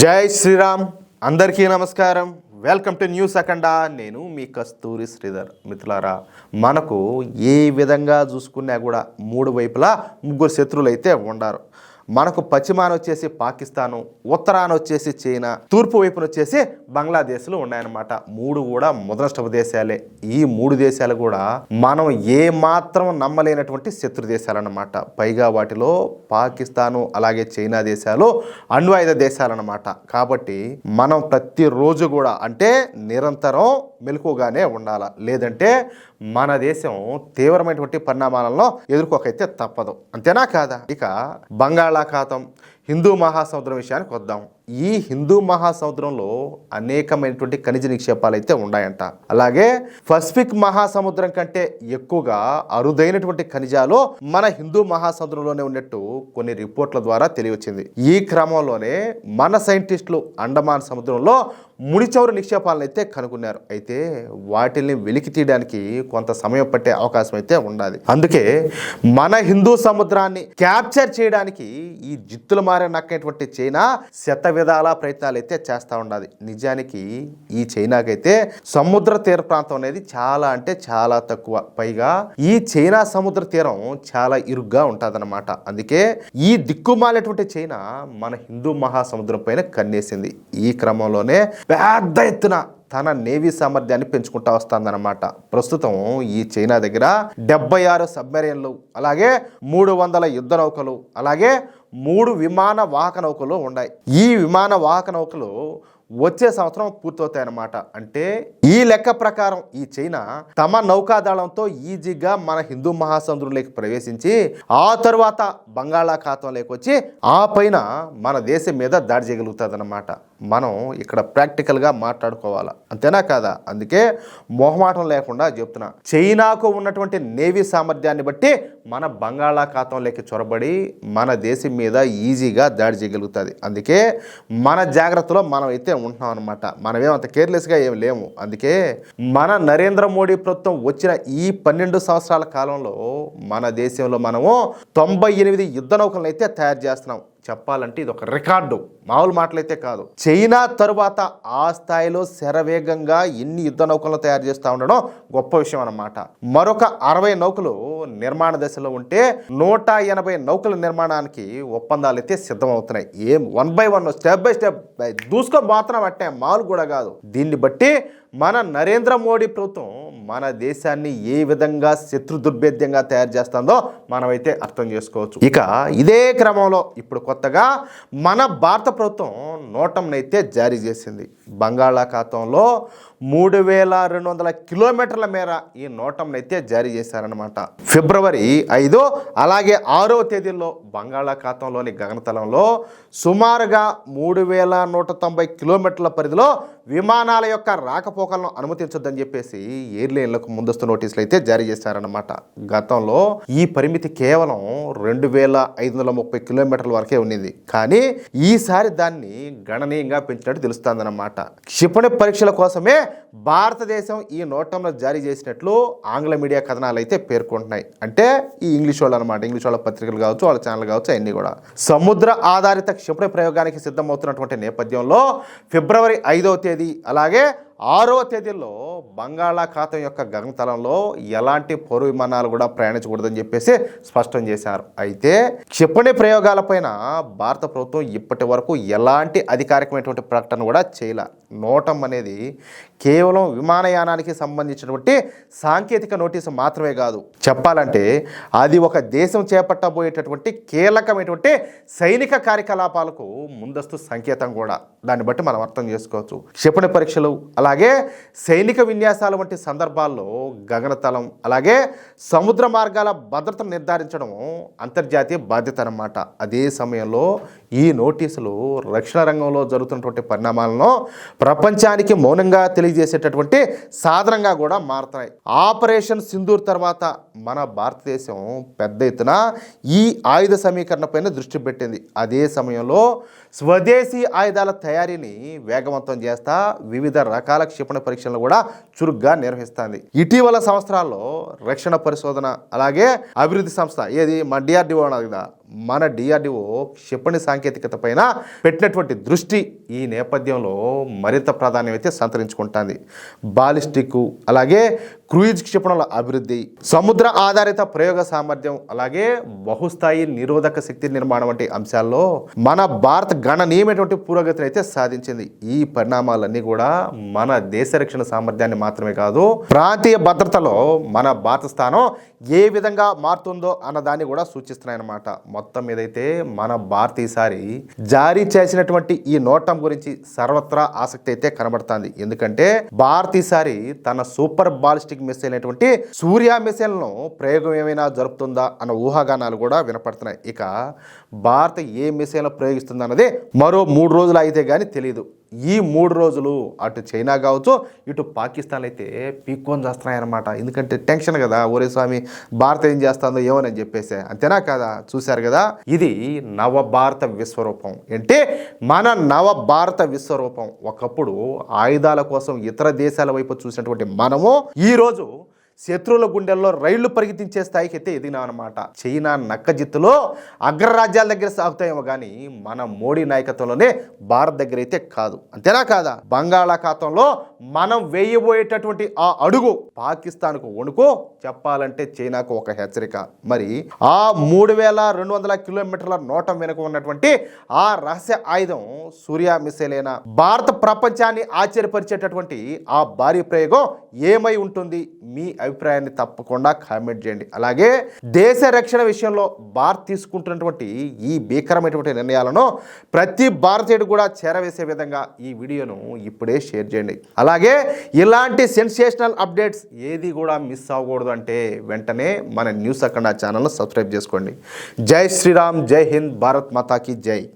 జై శ్రీరామ్. అందరికీ నమస్కారం. వెల్కమ్ టు న్యూస్ అఖండ. నేను మీ కస్తూరి శ్రీధర్. మిత్రులారా, మనకు ఏ విధంగా చూసుకున్నా కూడా మూడు వైపులా ముగ్గురు శత్రువులు అయితే ఉండారు. మనకు పశ్చిమాన వచ్చేసి పాకిస్తాను, ఉత్తరాన వచ్చేసి చైనా, తూర్పు వైపున వచ్చేసి బంగ్లాదేశ్లు ఉన్నాయన్నమాట. మూడు కూడా మొదలష్టపు దేశాలే. ఈ మూడు దేశాలు కూడా మనం ఏ మాత్రం నమ్మలేనటువంటి శత్రు దేశాలన్నమాట. పైగా వాటిలో పాకిస్తాను అలాగే చైనా దేశాలు అణ్వాయుధ దేశాలన్నమాట. కాబట్టి మనం ప్రతిరోజు కూడా అంటే నిరంతరం మెలకుగానే ఉండాలి. లేదంటే మన దేశం తీవ్రమైనటువంటి పరిణామాలలో ఎదుర్కోకైతే తప్పదు. అంతేనా కాదా? ఇక బంగాళాఖాతం, హిందూ మహాసముద్రం విషయానికి వద్దాం. ఈ హిందూ మహాసముద్రంలో అనేకమైనటువంటి ఖనిజ నిక్షేపాలు అయితే ఉన్నాయంట. అలాగే పసిఫిక్ మహాసముద్రం కంటే ఎక్కువగా అరుదైనటువంటి ఖనిజాలు మన హిందూ మహాసముద్రంలోనే ఉన్నట్టు కొన్ని రిపోర్ట్ల ద్వారా తెలియవచ్చింది. ఈ క్రమంలోనే మన సైంటిస్టులు అండమాన్ సముద్రంలో ముడిచవురు నిక్షేపాలను అయితే కనుగొన్నారు. అయితే వాటిని వెలికి తీయడానికి కొంత సమయం పట్టే అవకాశం అయితే ఉండాలి. అందుకే మన హిందూ సముద్రాన్ని క్యాప్చర్ చేయడానికి ఈ జిత్తుల మారే నక్కేటువంటి చైనా శత విధాల ప్రయత్నాలు అయితే చేస్తూ ఉండాలి. నిజానికి ఈ చైనాకైతే సముద్ర తీర ప్రాంతం అనేది చాలా అంటే చాలా తక్కువ. పైగా ఈ చైనా సముద్ర తీరం చాలా ఇరుగ్గా ఉంటుందన్నమాట. అందుకే ఈ దిక్కుమాలేటువంటి చైనా మన హిందూ మహాసముద్రం పైన కన్నేసింది. ఈ క్రమంలోనే పెద్ద ఎత్తున తన నేవీ సామర్థ్యాన్ని పెంచుకుంటా వస్తుందన్నమాట. ప్రస్తుతం ఈ చైనా దగ్గర 76 సబ్మెరైన్లు, అలాగే 300 యుద్ధ నౌకలు, అలాగే 3 విమాన వాహక నౌకలు ఉన్నాయి. ఈ విమాన వాహక నౌకలు వచ్చే సంవత్సరం పూర్తవుతాయన్నమాట. అంటే ఈ లెక్క ప్రకారం ఈ చైనా తమ నౌకాదళంతో ఈజీగా మన హిందూ మహాసముద్రంలోకి ప్రవేశించి ఆ తరువాత బంగాళాఖాతంలోకి వచ్చి ఆ పైన మన దేశం మీద దాడి చేయగలుగుతుంది అన్నమాట. మనం ఇక్కడ ప్రాక్టికల్గా మాట్లాడుకోవాలా. అంతేనా కాదా? అందుకే మొహమాటం లేకుండా చెప్తున్నా. చైనాకు ఉన్నటువంటి నేవీ సామర్థ్యాన్ని బట్టి మన బంగాళాఖాతంలోకి చొరబడి మన దేశం మీద ఈజీగా దాడి చేయగలుగుతుంది. అందుకే మన జాగ్రత్తలో మనం అయితే ఉంటున్నాం అనమాట. మనమేమంత కేర్లెస్గా ఏం లేము. అందుకే మన నరేంద్ర మోడీ ప్రభుత్వం వచ్చిన ఈ 12 సంవత్సరాల కాలంలో మన దేశంలో మనము 98 యుద్ధ నౌకలను అయితే తయారు చేస్తున్నాం. చెప్పాలంటే ఇది ఒక రికార్డు, మామూలు మాటలైతే కాదు. చైనా తరువాత ఆ స్థాయిలో శరవేగంగా ఎన్ని యుద్ధ నౌకలను తయారు చేస్తూ ఉండడం గొప్ప విషయం అన్నమాట. మరొక 60 నౌకలు నిర్మాణ దశలో ఉంటే 180 నౌకల నిర్మాణానికి ఒప్పందాలు అయితే సిద్ధమవుతున్నాయి. ఏం 1 by 1 స్టెప్ బై స్టెప్ దూసుకోబోతున్నాం అంటే మామూలు కూడా కాదు. దీన్ని బట్టి మన నరేంద్ర మోడీ ప్రభుత్వం మన దేశాన్ని ఏ విధంగా శత్రు దుర్భేద్యంగా తయారు చేస్తుందో మనమైతే అర్థం చేసుకోవచ్చు. ఇక ఇదే క్రమంలో ఇప్పుడు కొత్తగా మన భారత ప్రభుత్వం నోటంనైతే జారీ చేసింది. బంగాళాఖాతంలో 3200 కిలోమీటర్ల మేర ఈ నోటంనైతే జారీ చేశారనమాట. ఫిబ్రవరి 5 అలాగే 6వ తేదీల్లో బంగాళాఖాతంలోని గగనతలంలో సుమారుగా 3190 కిలోమీటర్ల పరిధిలో విమానాల యొక్క రాకపోకలను అనుమతించొద్దని చెప్పేసి ఎయిర్లైన్లకు ముందస్తు నోటీసులు అయితే జారీ చేశారనమాట. గతంలో ఈ పరిమితి కేవలం 2530 కిలోమీటర్ల వరకే ఉన్నింది. కానీ ఈసారి దాన్ని గణనీయంగా పెంచినట్టు తెలుస్తుందన్నమాట. క్షిపణి పరీక్షల కోసమే భారతదేశం ఈ నోటంలో జారీ చేసినట్లు ఆంగ్ల మీడియా కథనాలు అయితే పేర్కొంటున్నాయి. అంటే ఈ ఇంగ్లీష్ వాళ్ళు అనమాట. ఇంగ్లీష్ వాళ్ళ పత్రికలు కావచ్చు, వాళ్ళ ఛానల్ కావచ్చు, అన్నీ కూడా సముద్ర ఆధారిత క్షిపణి ప్రయోగానికి సిద్ధమవుతున్నటువంటి నేపథ్యంలో ఫిబ్రవరి 5వ తేదీ అలాగే 6వ తేదీల్లో బంగాళాఖాతం యొక్క గగనతలంలో ఎలాంటి పౌర విమానాలు కూడా ప్రయాణించకూడదని చెప్పేసి స్పష్టం చేశారు. అయితే క్షిపణి ప్రయోగాలపైన భారత ప్రభుత్వం ఇప్పటి వరకు ఎలాంటి అధికారికమైనటువంటి ప్రకటన కూడా చేయలే. నోటం అనేది కేవలం విమానయానానికి సంబంధించినటువంటి సాంకేతిక నోటీసు మాత్రమే కాదు. చెప్పాలంటే అది ఒక దేశం చేపట్టబోయేటటువంటి కీలకమైనటువంటి సైనిక కార్యకలాపాలకు ముందస్తు సంకేతం కూడా. దాన్ని బట్టి మనం అర్థం చేసుకోవచ్చు. క్షిపణి పరీక్షలు అలాగే సైనిక విన్యాసాల వంటి సందర్భాల్లో గగనతలం అలాగే సముద్ర మార్గాల భద్రతను నిర్ధారించడం అంతర్జాతీయ బాధ్యత అన్నమాట. అదే సమయంలో ఈ నోటీసులు రక్షణ రంగంలో జరుగుతున్నటువంటి పరిణామాలను ప్రపంచానికి మౌనంగా తెలియజేసేటటువంటి సాధనంగా కూడా మారుతున్నాయి. ఆపరేషన్ సింధూర్ తర్వాత మన భారతదేశం పెద్ద ఎత్తున ఈ ఆయుధ సమీకరణ పైన దృష్టి పెట్టింది. అదే సమయంలో స్వదేశీ ఆయుధాల తయారీని వేగవంతం చేస్తా వివిధ రకాల క్షిపణి పరీక్షలను కూడా చురుగ్గా నిర్వహిస్తుంది. ఇటీవల సంవత్సరాల్లో రక్షణ పరిశోధన అలాగే అభివృద్ధి సంస్థ ఏది మన DRDO కదా, మన డిఆర్డిఓ క్షిపణి సాంకేతికత పైన పెట్టినటువంటి దృష్టి ఈ నేపథ్యంలో మరింత ప్రాధాన్యం అయితే సంతరించుకుంటుంది. బాలిస్టిక్ అలాగే క్రూయిజ్ క్షిపణుల అభివృద్ధి, సముద్ర ఆధారిత ప్రయోగ సామర్థ్యం, అలాగే బహుస్థాయి నిరోధక శక్తి నిర్మాణం వంటి అంశాల్లో మన భారత్ గణనీయమైనటువంటి పురోగతిని అయితే సాధించింది. ఈ పరిణామాలన్నీ కూడా మన దేశ రక్షణ సామర్థ్యాన్ని మాత్రమే కాదు, ప్రాంతీయ భద్రతలో మన భారత స్థానం ఏ విధంగా మారుతుందో అన్నదాన్ని కూడా సూచిస్తున్నాయన్నమాట. మొత్తం మీదైతే మన భారత్ ఈసారి జారీ చేసినటువంటి ఈ నోటం గురించి సర్వత్రా ఆసక్తి అయితే కనబడుతుంది. ఎందుకంటే భారత్ ఈసారి తన సూపర్ బాలిస్టిక్ మిసైల్ అయినటువంటి సూర్య మిసైల్ను ప్రయోగం ఏమైనా జరుపుతుందా అన్న ఊహాగానాలు కూడా వినపడుతున్నాయి. ఇక భారత్ ఏ మిసైల్ ప్రయోగిస్తుంది అన్నది మరో 3 రోజులు అయితే కానీ తెలియదు. ఈ 3 రోజులు అటు చైనా కావచ్చు, ఇటు పాకిస్తాన్ అయితే పీక్కొని చేస్తున్నాయన్నమాట. ఎందుకంటే టెన్షన్ కదా, ఒరే స్వామి భారత్ ఏం చేస్తుందో ఏమోనని చెప్పేసి. అంతేనా కదా, చూశారు కదా, ఇది నవభారత విశ్వరూపం. అంటే మన నవభారత విశ్వరూపం. ఒకప్పుడు ఆయుధాల కోసం ఇతర దేశాల వైపు చూసినటువంటి మనము ఈరోజు శత్రువుల గుండెల్లో రైళ్లు పరిగెత్తించే స్థాయికి అయితే ఎదిగినాం అనమాట. చైనా నక్కజిత్తులో అగ్రరాజ్యాల దగ్గర సాగుతాయేమో కానీ మన మోడీ నాయకత్వంలోనే భారత్ దగ్గర అయితే కాదు. అంతేనా కాదా, బంగాళాఖాతంలో మనం వేయబోయేటటువంటి ఆ అడుగు పాకిస్తాన్కు వణుకు, చెప్పాలంటే చైనాకు ఒక హెచ్చరిక. మరి ఆ 3200 కిలోమీటర్ల నోటం వెనుక ఉన్నటువంటి ఆ రహస్య ఆయుధం సూర్య మిసైల్ అయినా భారత ప్రపంచాన్ని ఆశ్చర్యపరిచేటటువంటి ఆ భారీ ప్రయోగం ఏమై ఉంటుంది? మీ అభిప్రాయాన్ని తప్పకుండా కామెంట్ చేయండి. అలాగే దేశ రక్షణ విషయంలో భారత్ తీసుకుంటున్నటువంటి ఈ భీకరమైనటువంటి నిర్ణయాలను ప్రతి భారతీయుడు కూడా చేరవేసే విధంగా ఈ వీడియోను ఇప్పుడే షేర్ చేయండి. అలాగే ఇలాంటి సెన్సేషనల్ అప్డేట్స్ ఏది కూడా మిస్ అవ్వకూడదు అంటే వెంటనే మన న్యూస్ అఖండ ఛానల్ను సబ్స్క్రైబ్ చేసుకోండి. జై శ్రీరామ్, జై హింద్, భారత్ మాతాకి జై.